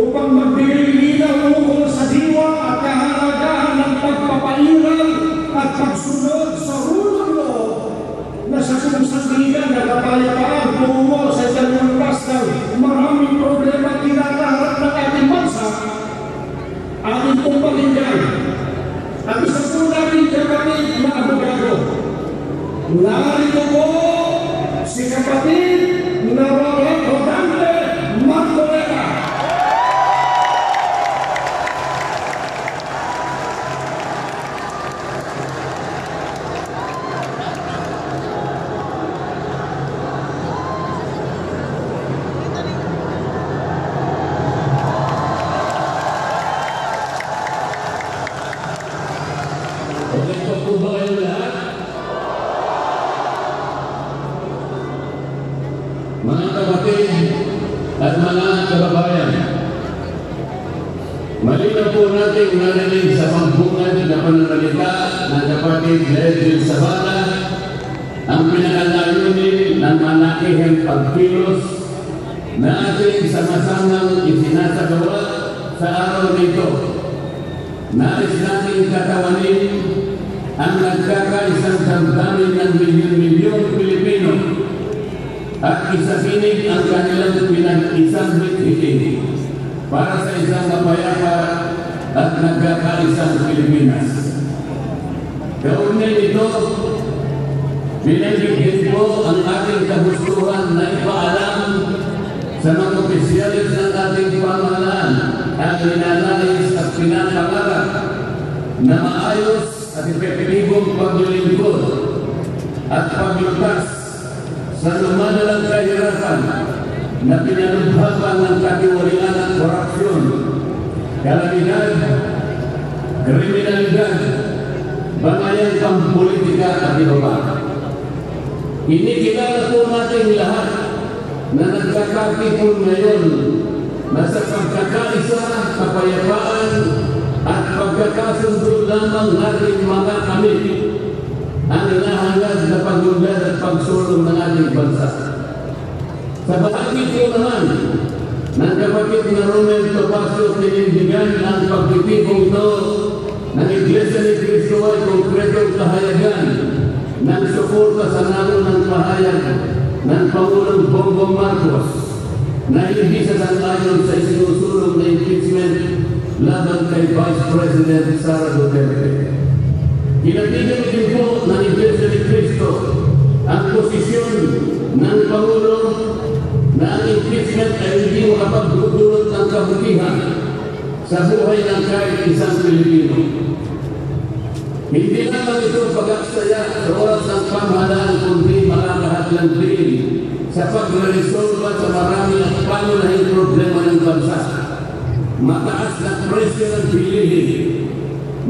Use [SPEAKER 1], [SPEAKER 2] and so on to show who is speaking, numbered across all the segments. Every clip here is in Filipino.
[SPEAKER 1] upang magbigay linaw ukol sa diwa at kahalagahan ng pagpapairal at pagsunod sa rulong loob na sa sumusunod na kapayapaan tungo sa dalawang ng maraming problema kinakaharap ng ating bansa, ating pong pakinggan ang isa po natin kapatid na abogado. Narito po si kapatid na Rodante Marcoleta.
[SPEAKER 2] Mga kapatid at mga kababayan, malinaw po natin narinig sa pambungad na pananalita ng kapatid Ledwin Sabata ang pinakalayunin ng malakihang pagkilos na ating sama-samang isinasagawa sa araw nito. Nais natin katawanin ang nagkakaisang damdamin ng milyon-milyon Pilipino at isapinig ang kanilang pinag-isang hiling para sa isang mapayapa at nagkakaisang Pilipinas. Kaugnay nito, binibigyan po ang ating kagustuhan na ipaalam sa mga opisyalis ng ating pamahalaan ang ninanais at pinapangarap na maayos at epektibong paglilingkod at paglutas sa lumadalang kahirapan na pinalubhaban ng katiwalian at korupsyon, kalamidad, kriminalidad, bangayan pampolitika at iba. Inikilala po natin lahat na nagkakatipon ngayon na sa pagkakaisa, kapayapaan at pagkakasundo lamang natin mga kamit ang inahangad na pagunlad at pagsulong ng ating bansa. Sa bahagi ko naman ng kapatid na Romel Topacio, tinindigan ang pagtitipong ito ng Iglesia ni Cristo ay konkretong kahayagan ng suporta sa naunang pahayag ng Pangulong Bongbong Marcos na hindi sasang-ayon sa isinusulong na impeachment laban kay Vice President Sara Duterte. Kinatigan din po ng Iglesia ni Cristo ang posisyon ng Pangulo na ang impeachment ay hindi makapagdudulot ng kabutihan sa buhay ng kahit isang Pilipino. Hindi naman ito pag-aksaya sa oras ng pamahalaan kundi makakahadlang din sa pagre-resolve sa marami at pangunahing problema ng bansa. Mataas na presyo ng bilihin,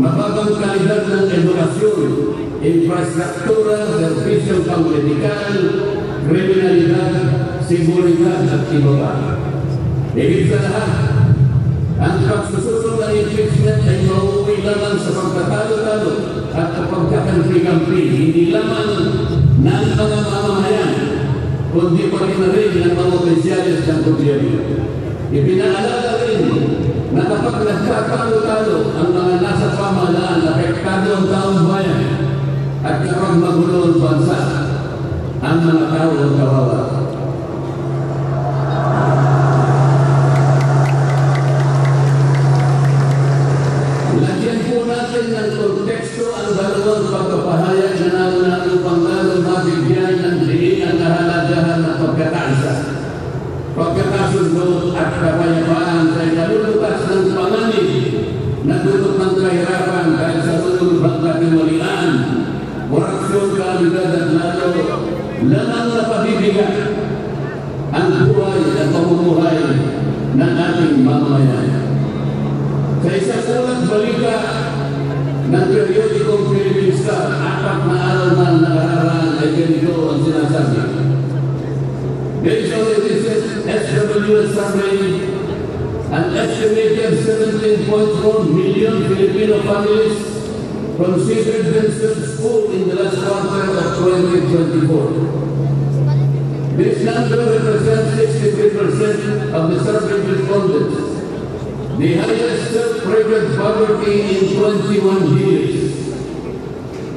[SPEAKER 2] mababang kalidad ng edukasyon, infrastruktura, serbisyong pang-medikal, kriminalidad, seguridad at iba. Higit sa lahat, ang pagsusunod ng impeachment ay mauwi lamang sa pagkatalo-talo at pagkakampi-kampi, hindi lamang ng mga mamamayan, kundi pati na rin ng mga opisyalis ng gobyerno. Ipinaalala rin na kapag nagkatalo-talo ang mga nasa pamahalaan, apektado ang taong bayan, at kapag magulo ang bansa, ang mga tao ang kawawa. Lagyan po natin ng konteksto ang dalawang pagpapahayag na naunang upang lalong mabigyan ng diin ang kahalagahan ng pagkakaisa, pagkakasundo at kapayapaan sa ikalulutas ng panganib na dulot ng kahirapan dahil sa tulubang katiwalian, korupsyon, kalamidad at lalo lamang na pabibigat ang buhay at pamumuhay ng ating mamamayan. Sa isang ulat balita ng periodikong Philippine Star, 4 na araw na nakararaan ay ganito ang sinasabi. Based on the recent SWS survey, an estimated 17.4 million Filipino families considered themselves full in the last quarter of 2024. This number represents 63% of the survey respondents the highest self-record poverty in 21 years.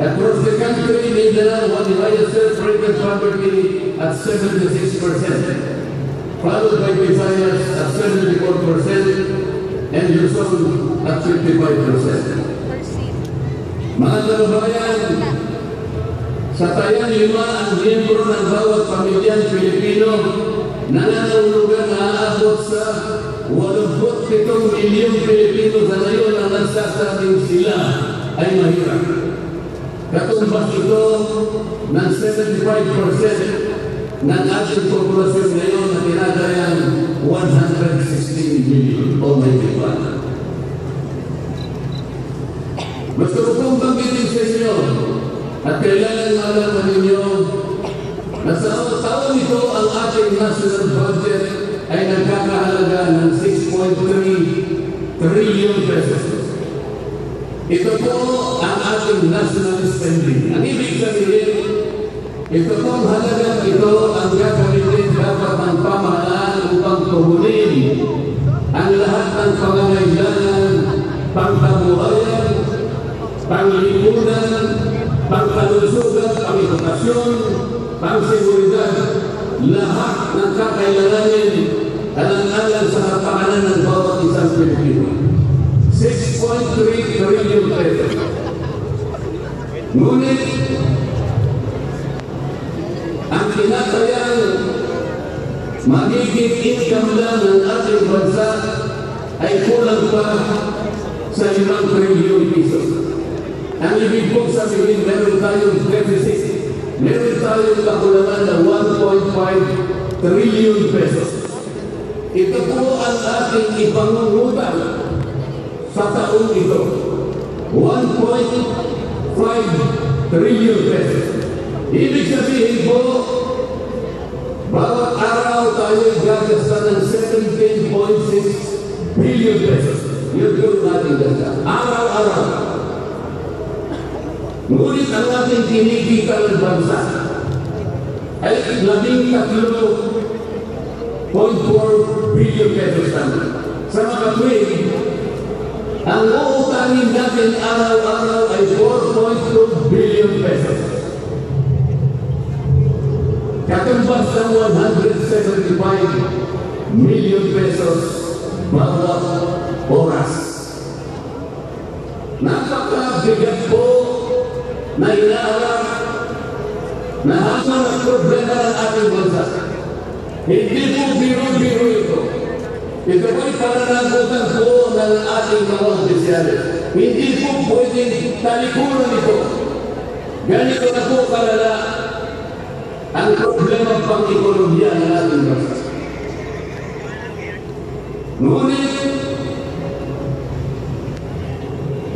[SPEAKER 2] Across the country, Mindanao had the highest self-record poverty at 76%, followed by Visayas at 74% and Luzon at 55%. Mga kababayan, sa tayang 5 ang miyembro ng bawat pamilyang Pilipino nangangahulugan na aabot sa 87 milyong Pilipino sa ngayon ang nagsasabing sila ay mahirap. Katumbas ito ng 75% ng ating populasyon ngayon na tinatayang 116 million o may iba. Gusto ko pong banggitin sa inyo at kailangan malaman ninyo na sa taon ito ang ating national budget ay nagkakahalaga ng 6.3 trillion pesos. Ito po ang ating national spending. Ang ibig sabihin, ito pong halagang ito ang gagamitin dapat ng pamahalaan upang tugunin ang lahat ng pangangailangan, pangkabuhayan, panglipunan, pangkalusugan, pang-edukasyon, pang-seguridad, lahat ng kakailanganin alang-alang sa kapakanan ng bawat isang Pilipino. 6.3 trillion pesos. Ngunit, ang tinatayang magiging income lang ng ating bansa ay kulang pa sa 5 trillion pesos. Ang ibig kong sabihin, meron tayong deficit. Meron tayong kakulangan na 1.5 trillion pesos. Ito po ang ating ipangungutang sa taong ito. 1.5 trillion pesos. Ibig sabihin po, bawat araw tayo gagasta ng 17.6 billion pesos. Yun yung ating gasta. Araw-araw. Ngunit ang ating kinikita ng bansa ay 13.4 billion pesos naman. Sa mga tuwing, ang uutangin natin araw-araw ay 4.2 billion pesos. Katumbas ng 175 million pesos bawat oras. Napakabigat po na inaarap na habang ang problema ng ating bansa. Hindi po biro-biro ito. Ito po'y pananagutan po ng ating mga opisyalis. Hindi po pwedeng talikuran ito. Ganito na po kalala ang problema pang-ekonomiya ng ating bansa. Ngunit,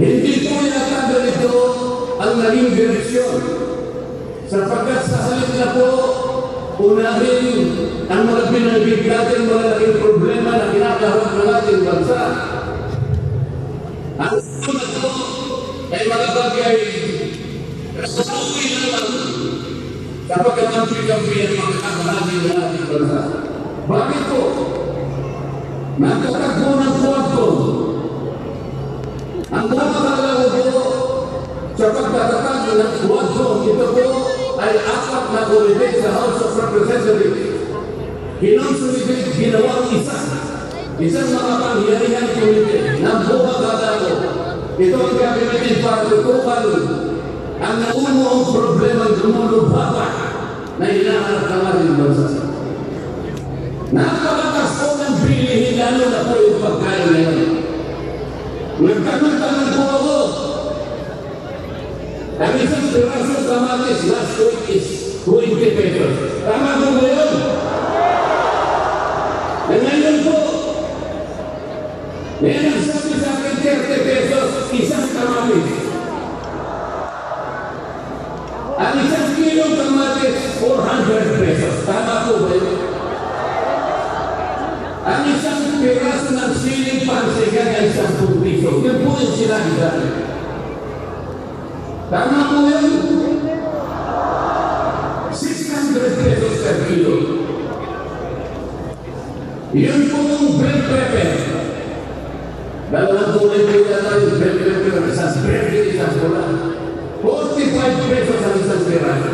[SPEAKER 2] hindi po yata ganito ang naging direksyon. Sapagkat sa halip na po, unahin ang mga binanggit natin malaking problema na kinakaharap ng ating bansa. Ang sunod po ay mga bagay sa uwi naman sapagkat ang pagkabihan makakahalagi ng ating bansa. Bakit po? Nakakagpo ng kwarto. Ang bumakalaw po sa pagkatatag ng kwarto, ito po ay 4 na komite sa House of Representatives. Kinonsolidate, ginawang isang mga pangyarihan komite ng bumakalaw. Ito ang gagamitin para tutukan ang naunong problema ng lumulubaba na hinahanap ng ating bansa. Napalakas po ng bilihin, lalo na po yung pagkain ngayon. Nagtanong-tanong po ako. Ang isang pirasong kamatis last week is 20 pesos. Tama po ba yun? Na ngayon po, may nagsabi sa akin 30 pesos, isang kamatis. Ang isang kilong kamatis, 400 pesos. Tama po ba yun? Ang isang piraso ng siling pansigan ay 10 piso. Yun po yung sinabi sa akin. Tama po yun? 600 pesos per kilo. Yun po yung bell pepper. kulay ko yata yung pero isang verde, isang pula. 45 pesos ang isang piraso.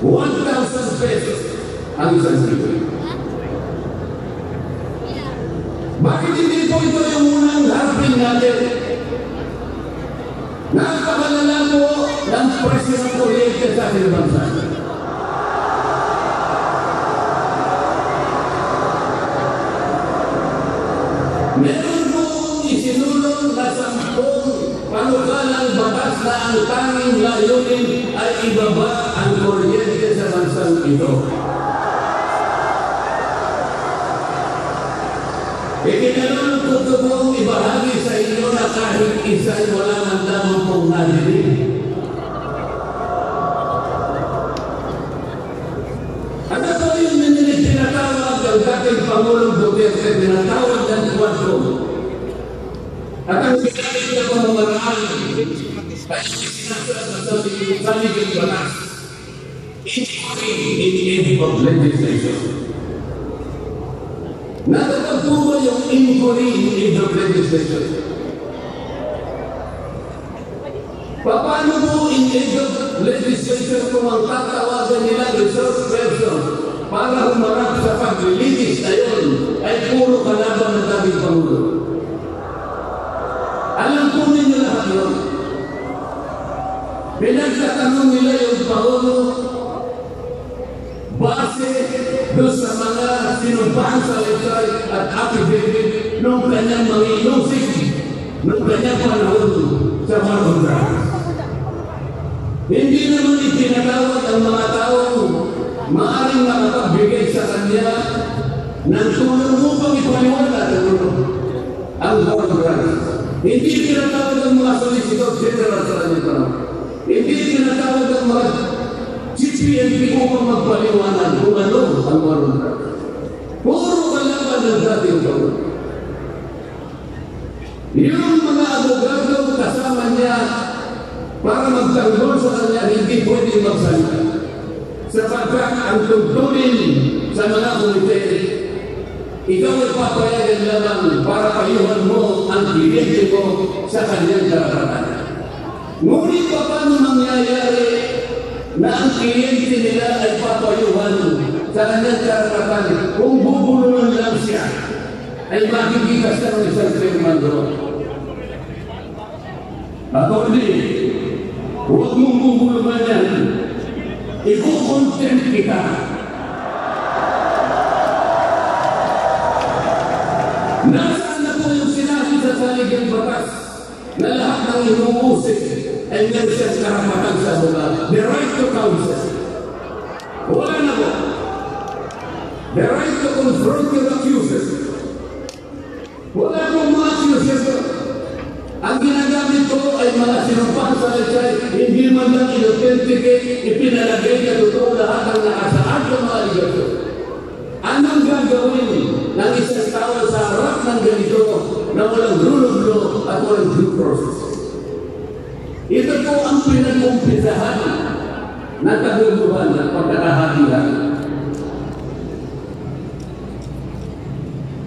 [SPEAKER 2] 1,000 pesos ang isang kilo. Bakit hindi po ito yung unang harapin natin? Napakalala po ng presyo ng kuryente sa ating bansa. Meron po isinulong na 10 panukalang batas na ang tanging layunin ay ibaba ang kuryente sa bansang ito. Ikinalulungkot ko pong ibahagi sa inyo na kahit isa'y wala man lamang pong narinig. At ito yung tinatawag ang dating Pangulong Duterte, tinatawag ng kwadro. At ang sinabi niya pamamaraan ay sinasabi sa liging batas. In any of legislation. Nakatagpuan yung inquiry in the legislation. Paano mo in the legislation kung ang tatawagan nila resource person para humarap sa paglilitis na yun ay puro kalaban ng dating Pangulo? Alam po ninyo lahat yun. Pinagtatanong nila yung Pangulo base doon sa mga sinumpahan sa website at affidavit nung kanyang mga inusik nung kanyang panahon sa mga kontrata. Hindi naman itinatawag ang mga taong maaaring makapagbigay sa kanya ng tulong upang ipaliwanag ang kontrata. Hindi tinatawag ang mga solicitor general sa kanyang panahon. Hindi tinatawag ang mga CPNP upang magpaliwanag kung ano ang kontrata. Puro kalaban ng dating Pangulo. Yung mga abogado kasama niya para magtanggol sa kanya, hindi pwede magsalita. Sapagkat ang tungtunin sa mga komite, ikaw ay papayagan lamang para payuhan mo ang kliyente mo sa kanyang karapatan. Ngunit pa paano mangyayari na ang kliyente nila ay papayuhan sa kanyang karapatan kung bubulungan lang siya ay makikitas ka ng isang firman doon? Attorney, huwag mong bubulungan yan. Iko-content kita. Nasaan na po yung sinabi sa saligang batas na lahat ng inuusik ay meron siyang karapatan sa abogado? The right to counsel. Wala na po. The right to confront your accusers. Wala pong mga accusers. Ang ginagamit ko ay mga sinumpang sa website, hindi man lang in-authenticate, ipinalagay na totoo lahat ang nakasaad ng mga aligasyon. Anong gagawin ng isang tao sa harap ng ganito na walang rule of law at walang due process? Ito po ang pinag-umpisahan na kaguluhan at pagkakahatihan.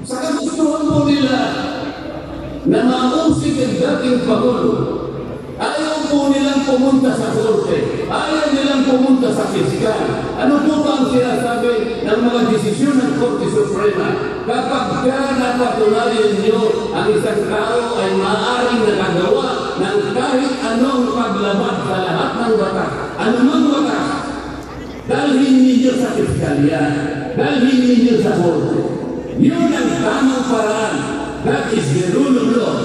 [SPEAKER 2] Sa kagustuhan po nila na mausik ang dating Pangulo, ayaw po nilang pumunta sa korte, ayaw nilang pumunta sa fiskal. Ano po ba ang sinasabi ng mga desisyon ng Korte Suprema? Kapag napatunayan niyo ang isang tao ay maaaring nakagawa ng kahit anong paglabag sa lahat ng batas, anumang batas, dalhin ninyo sa fiskalya, dalhin ninyo sa korte. Yun ang tamang paraan. That is the rule of law.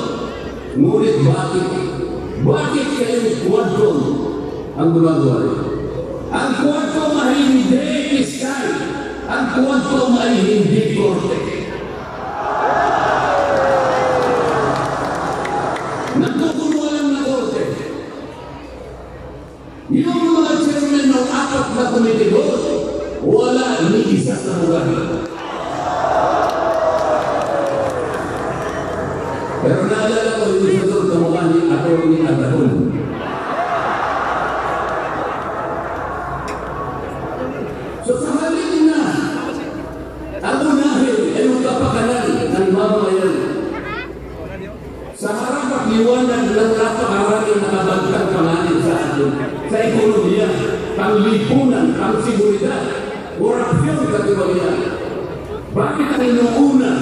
[SPEAKER 2] Ngunit bakit kayong quadron ang gumagawa? Ang quadron ay hindi fiskal. Ang quadron ay hindi korte. Nagtutuwa lang na korte. Yung mga chairman ng 4 na komite doon, wala ni isa sa lugar. Pero naalala ko yung isa doon kamukha ni Atty. Atahon. So sa halin na, ang unahin ay magpapakanan ng mamamayan pagliwanag ng napakaraming nakabagtang panganin sa atin, sa ekonomiya, panglipunan, pangsimuridad, korupsyon, katiwalian. Bakit ang inuuna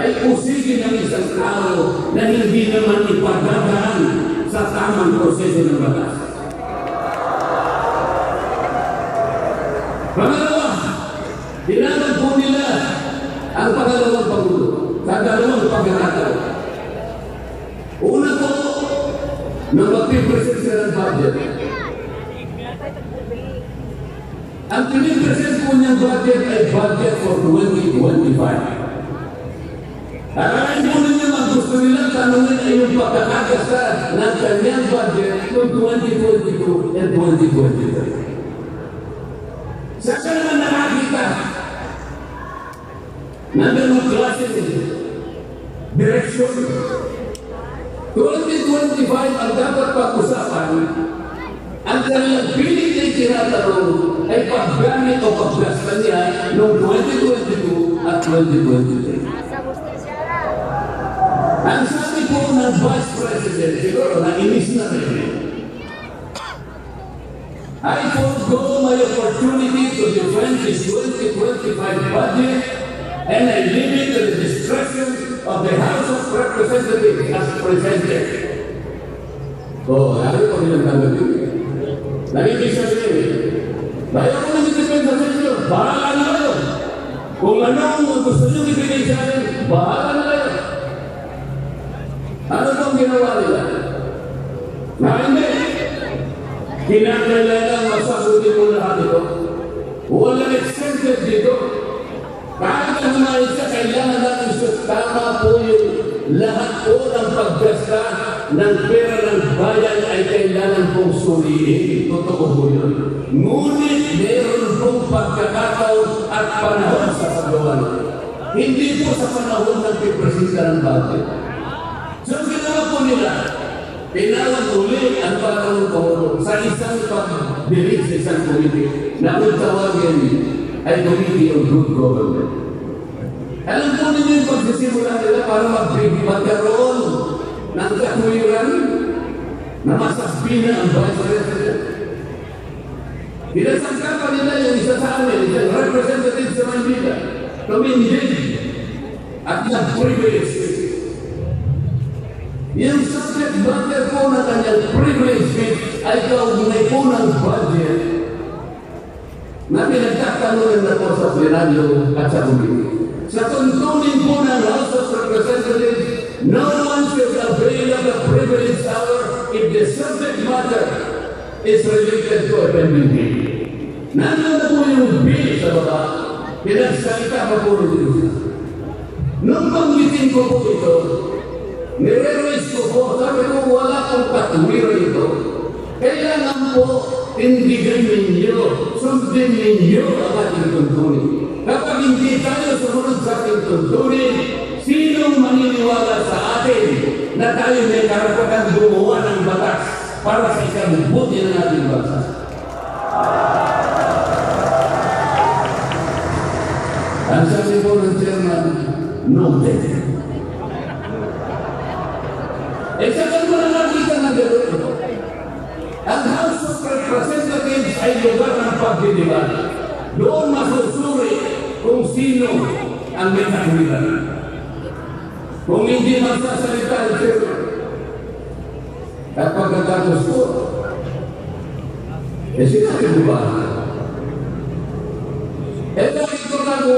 [SPEAKER 2] ay usigin ng isang tao na hindi naman ipadadaan sa tamang proseso ng batas? Pangalawa, tinanong po nila ang pangalawang Pangulo sa dalawang pagkakataon. Una po, nang mag-present siya ng budget. Ang pinipresent po niyang budget ay budget for 2025. Akalain po ninyo ang gusto nilang tanongin ay yung pagkakagasta ng kanyang budget noong 2022 and 2023. Sa naman nakakita ng ganong klase direksyon. 2025 ang dapat pag-usapan, ang kanilang pilit ay tinatanong ay paggamit o paggasta niya noong 2022 at 2023. Ang sabi po ng Vice President, siguro na-inis na rin, I forgo my opportunity to defend this 2025 budget and I leave it to the discretion of the House of Representatives as presented. Ano po nilang tanggapin? Nagiging sabihin, bayan ko nang itipensa sa inyo, bahala na kayo. Kung anong gusto nyo ibigay sa akin, bahala na kayo. Ano pong ginawa nila? Na hindi. Kinakailangan masagutin mo lahat ito. Walang exempted dito. Kahit ang mga isa, kailangan natin tama po yung lahat po ng paggasta ng pera ng bayan ay kailangan pong suliin. Totoo po yun. Ngunit meron pong pagkakataon at panahon sa paggawa. Hindi po sa panahon ng pipresenta ng budget. So, ginawa po nila, tinawag uli ang panahon po sa isang pag-delete sa isang committee na kung tawagin ay Committee on Good Government. Alam po ninyo yung pagsisimula nila para magkaroon ng katwiran na masasbina ang Vice President. Pinasangkapan nila yung isa sa amin, yung representative sa Manila, tumindig at nag-privilege. Yung subject matter po na kanyang privilege ay kaugnay po ng budget na pinagkakalunan na po sa plenaryo at sa committee. Sa tuntunin po ng House of Representatives, no one should avail of the privilege hour if the subject matter is related to a pending bill. Nandun na po yung bill sa baba, pinagsalita pa po rin. Nung panggitin ko po ito, nire-raise ko po, sabi ko wala pong katwiran ito. Kailangan po tindigan ninyo, sundin ninyo ang ating tuntunin. Kapag hindi tayo sumunod sa ating tuntunin, sinong maniniwala sa atin na tayo may karapatan gumawa ng batas para sa isang buti ng ating bansa? Ang sabi po ng chairman, noted. Sa ganun na nakita na gano'n ito. Ang House of Representatives ay lugar ng pagdidiban. Doon masusuri kung sino ang may katwiran. Kung hindi magsasalita ang chairman, at pagkatapos ko, sinabi mo ba? Ito na po,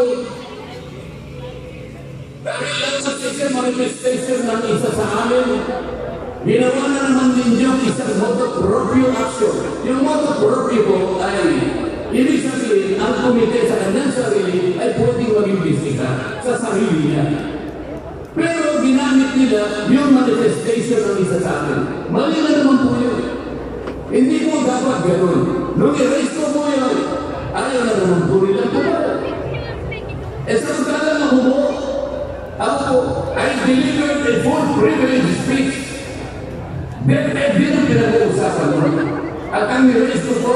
[SPEAKER 2] dahil lang sa isang manifestation ng isa sa amin, ginawa na naman ninyo isang motu proprio action. Yung motu proprio po ay ibig sabihin, ang komite sa kanyang sarili ay pwedeng maging bisita sa sarili niya. Pero ginamit nila yung manifestation ng isa sa amin. Mali na naman po yun. Hindi po dapat gano'n. Nung i-raise ko po yun, ayaw na naman po nila po. Samantala na po, ako, I delivered a full privilege speech. Din ang pinag-uusapan mo. At ang i-raise ko po,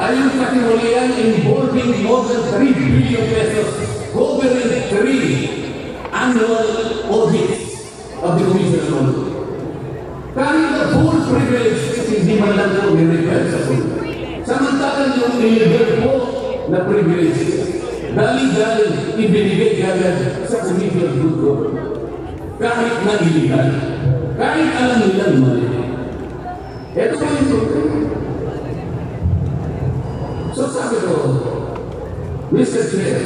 [SPEAKER 2] ay yung katiwalian involving more than 3 billion pesos covering 3 annual audits of the Commission on Audit. ni-repair sa punta. Samantalang yung illegal po na privileges, dali-dali ibinigay agad sa Committee of Good Government. Kahit na illegal, kahit alam nilang mali. Ito po yung problema. So sabi ko, Mr. Chair,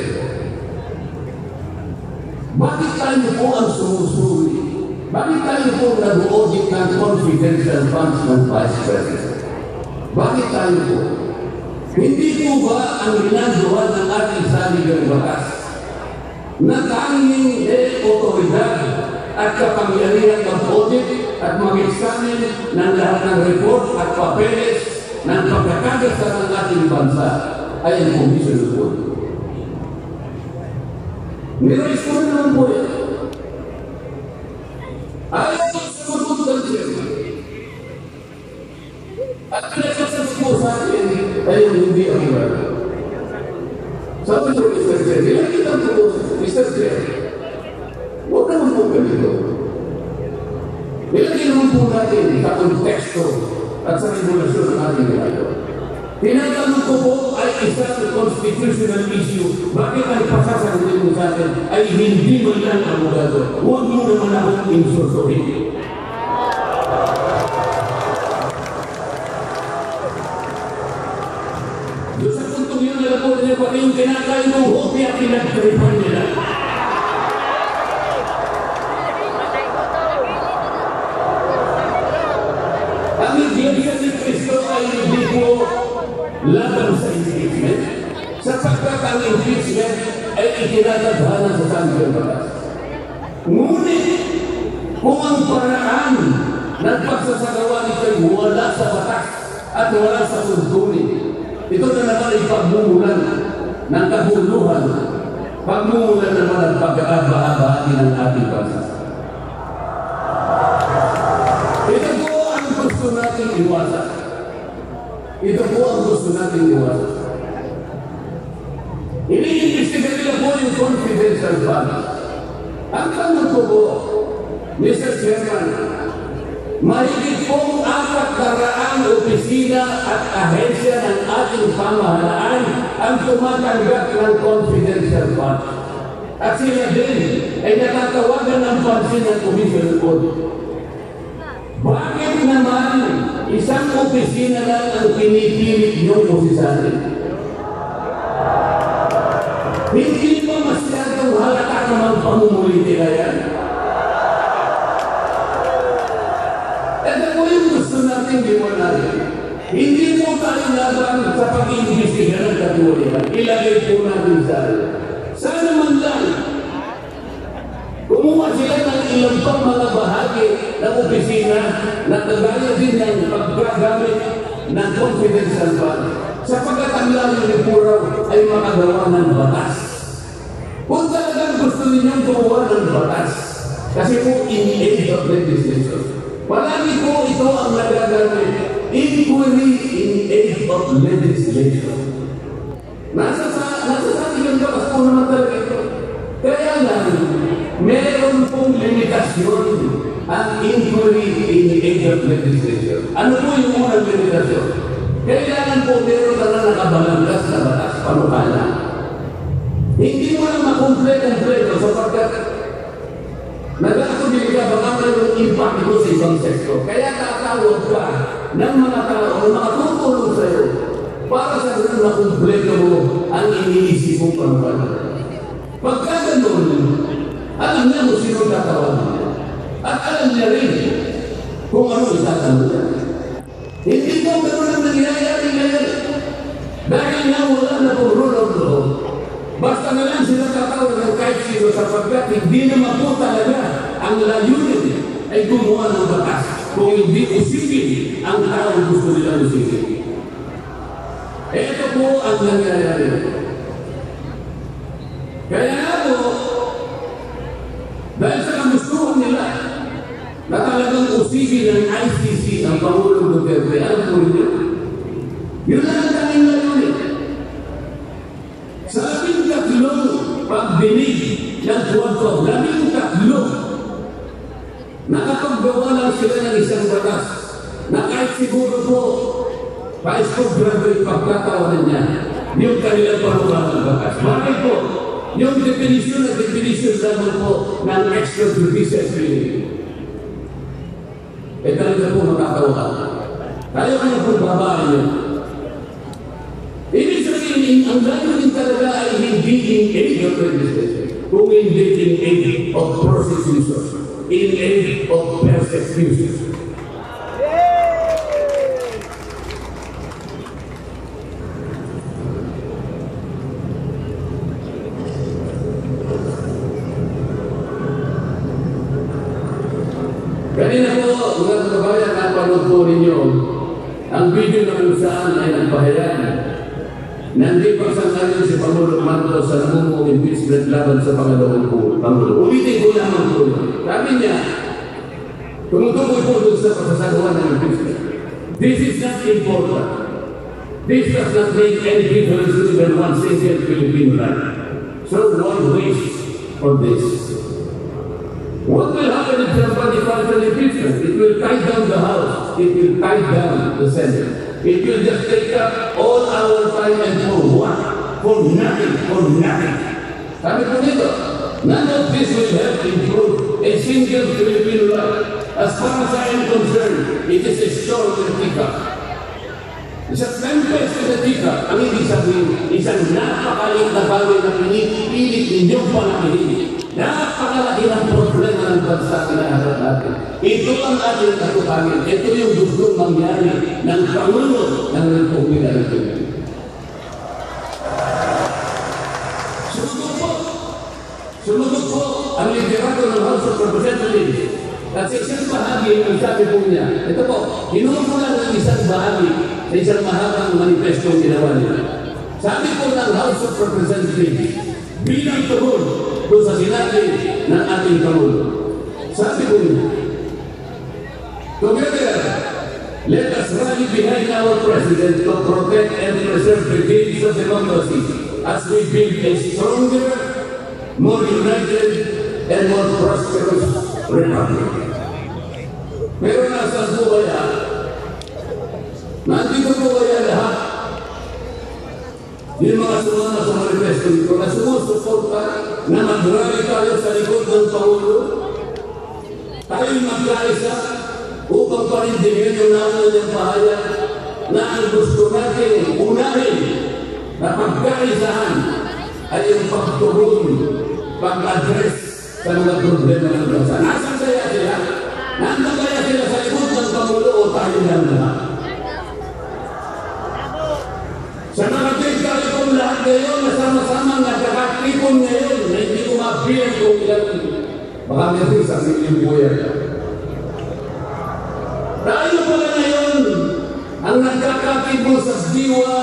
[SPEAKER 2] bakit tayo po ang sumusuri? Bakit tayo po nag-audit ng confidential funds ng Vice President? Bakit tayo po? Hindi po ba ang ginagawa ng ating saligang batas na tanging otoridad at kapangyarihan ng audit at mag-examine ng lahat ng report at papeles ng pagkakagasta ng ating bansa ay ang Commission of Audit? Nirais ko na naman po yan. Ayaw ko sa magpuntan siya. At pinagkasas po sa akin ay hindi ang iba. Sabi ko, Mr. Chair, nilakita po, Mr. Chair, huwag naman po ganito. Nilagay naman po natin sa konteksto at sa regulasyon ng ating ginagawa. Tinatanong ko po ay isang constitutional issue. Bakit ang pasasagutin mo sa akin ay hindi man lang abogado? Huwag mo naman akong insultuhin. Doon sa puntong yun, alam po niya pati yung kinakain ng hopi at pinag-tripan nila. Ang Iglesia ni Cristo ay hindi po laban sa impeachment, sapagkat ang impeachment ay itinatadhana sa saligang batas. Ngunit, kung ang paraan ng pagsasagawa nito'y wala sa batas at wala sa tuntunin, ito na naman ay pagmumulan ng kahuluhan, pagmumulan naman ng pagkakabahagi ng ating bansa. Ito po ang gusto natin iwasan. Ito po ang gusto natin iwasan. Iniimbestiga nila po yung confidential funds. Ang tanong ko po, Mr. Chairman, mahigit pong 400 opisina at ahensya ng ating pamahalaan ang tumatanggap ng confidential funds. At sila din ay nakatawagan ng pansin ng Commission of Audit. Bakit naman isang opisina lang ang pinipilit niyong posisanin? Hindi ba masyadong halata naman pamumuliti na yan? Ito po yung gusto natin liwanagan. Hindi mo tayo laban sa pag-iimbestiga ng katulian. Ilagay po natin sa atin. Sana man lang, kumuha sila ng ilang pang mga bahagi ng opisina na kagaya din ng paggagamit ng confidential fund sapagkat ang lalim ni Puraw ay makagawa ng batas. Kung talagang gusto ninyong gumawa ng batas, kasi po in aid of legislation, palagi po ito ang nagagamit, inquiry in aid of legislation. Nasa sa ating batas po naman talaga ito. Kaya lang, meron pong limitasyon ang inquiry in aid of legislation. Ano po yung unang limitasyon? Kailangan po meron ka na nakabalanggas na batas, panukala. Hindi mo lang makumpleto sapagkat nag-aakubili ka baka mayroong impact ito sa ibang sektor. Kaya tatawag ka ng mga tao na makatutulong sa iyo para sa ganun makumpleto mo ang iniisip mong panukala. Pagka ganun, alam niya kung sino tatawagin niya. At alam niya rin kung ano itatanong niya. Hindi po ganun ang nangyayari ngayon. Dahil nga wala na po rule of law. Basta na lang sila tatawag ng kahit sino sapagkat hindi naman po talaga ang layunin ay gumawa ng batas kung hindi usipin ang tao gusto nila usipin. Ito po ang nangyayari. Kaya nga po, dahil sa kagustuhan nila na talagang usipin ng ICC ang Pangulong Duterte, alam po niyo, yun lang ang tanging layunin. Sa 13 pagdinig ng Quadcom, 13 nakapaggawa lang sila ng isang batas na kahit siguro po high school graduate, pagkatawanan niya yung kanilang parumahan bakas. Bakit po? Yung definition lamang po ng extrajudicial killing. Talaga po makakawa. Kaya ko na po babaan yun. Ibig sabihin, ang layunin talaga ay hindi in aid of legislation, kung hindi in aid of prosecution, in aid of persecution. Kanina po, mga kababayan, napanood po ninyo ang video na kung saan ay nagpahayan. Nandito sa ngayon si Pangulo Marcos sa namumong impeachment laban sa pangalawang Pangulo. Ulitin ko lamang po yun. Sabi niya, tumutukoy po doon sa pasasagawa ng impeachment. This is not important. This does not make any difference to even one single Filipino life. So why waste for this? What will happen if somebody files an impeachment? It will tie down the House. It will tie down the Senate. It will just take up all our time and for what? For nothing. Sabi ko dito, none of this will help improve a single Filipino life. As far as I am concerned, it is a short tika. Sa tempest na tika, ang ibig sabihin, isang napakalit na bagay na pinipilit ninyong panahinin. Napakalaki ng problema ng bansa kinaharap natin. Ito ang ating katupagan. Ito yung gusto mangyari ng Pangulo ng Republika ng Pilipinas. Sumunod po ang liderato ng House of Representatives. At sa isang bahagi, ang sabi po niya, ito po, hinumulan ng isang bahagi sa isang mahabang manifesto ginawa niya. Sabi po ng House of Representatives, bilang tugon doon sa sinabi ng ating Pangulo. Sabi ko niya, together, let us rally behind our President to protect and preserve the gates of democracy as we build a stronger, more united, and more prosperous republic. Pero nasa po kaya, nandito po kaya lahat yung mga sumama sa manifesto nito na sumusuporta na mag-rally tayo sa likod ng Pangulo, tayo'y magkaisa upang parindigin yung naman ng pahayag na ang gusto natin unahin na pagkaisahan ay yung pagtugon, pag-address sa mga problema ng bansa. Nasaan kaya sila? Nandun kaya sila sa likod ng Pangulo o tayo lang lahat? Sa nakating tayo kong lahat ngayon, nasama-sama nagkakatipon ngayon na hindi ko mabilang kung ilang baka meron sa milyong buya. Tayo pala ngayon ang nagkakatipon sa diwa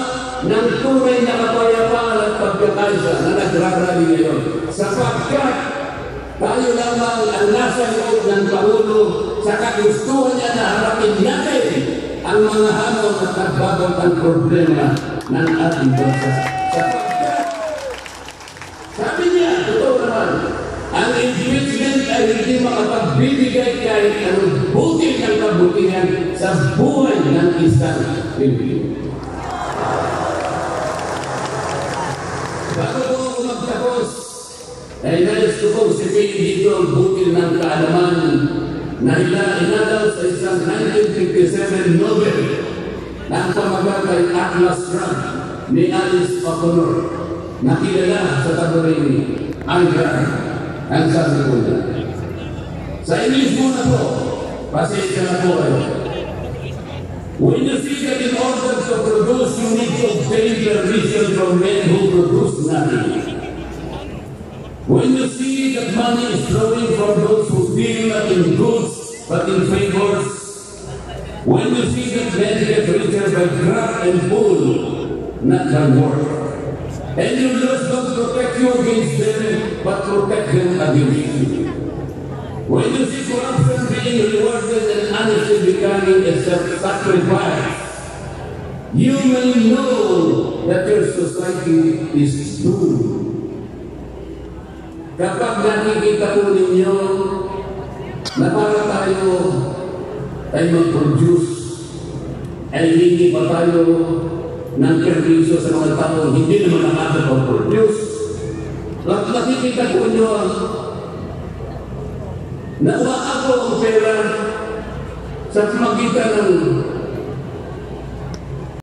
[SPEAKER 2] ng tunay na kapayapaan at pagkakaisa na nagrarally ngayon. Sapagkat tayo lamang ang nasa loob ng Pangulo sa kagustuhan niya na harapin natin ang mga hamon at nagbabagong problema ng ating bansa. Sapagkat, sabi niya, totoo naman, ang impeachment ay hindi makapagbibigay kahit anong buti ng kabutihan sa buhay ng isang Pilipino. Bago po ako magtapos, ay nais ko pong sabihin dito ang butil ng kaalaman na inadaw sa isang 1957 Nobel na ang pamagatay Atlas Shrugged ni Alice O'Connor na kilala sa taburing Anger ang sabi ko na. Sa English muna po, pasensya na po kayo. When you see that in order to produce, you need to obtain permission from men who produce nothing. When you see that money is flowing from those who deal not in goods but in favors, when you see that men get richer by graft and pull, not by work, and your laws don't protect you against them but protect them against you. When you see corruption being rewarded and honesty becoming a self-sacrifice, you may know that your society is doomed. Kapag nakikita po ninyo na para tayo ay mag-produce ay hindi pa tayo ng permiso sa mga taong hindi naman nakakapag-produce. At nakikita po nyo na umaako ang pera sa pamagitan ng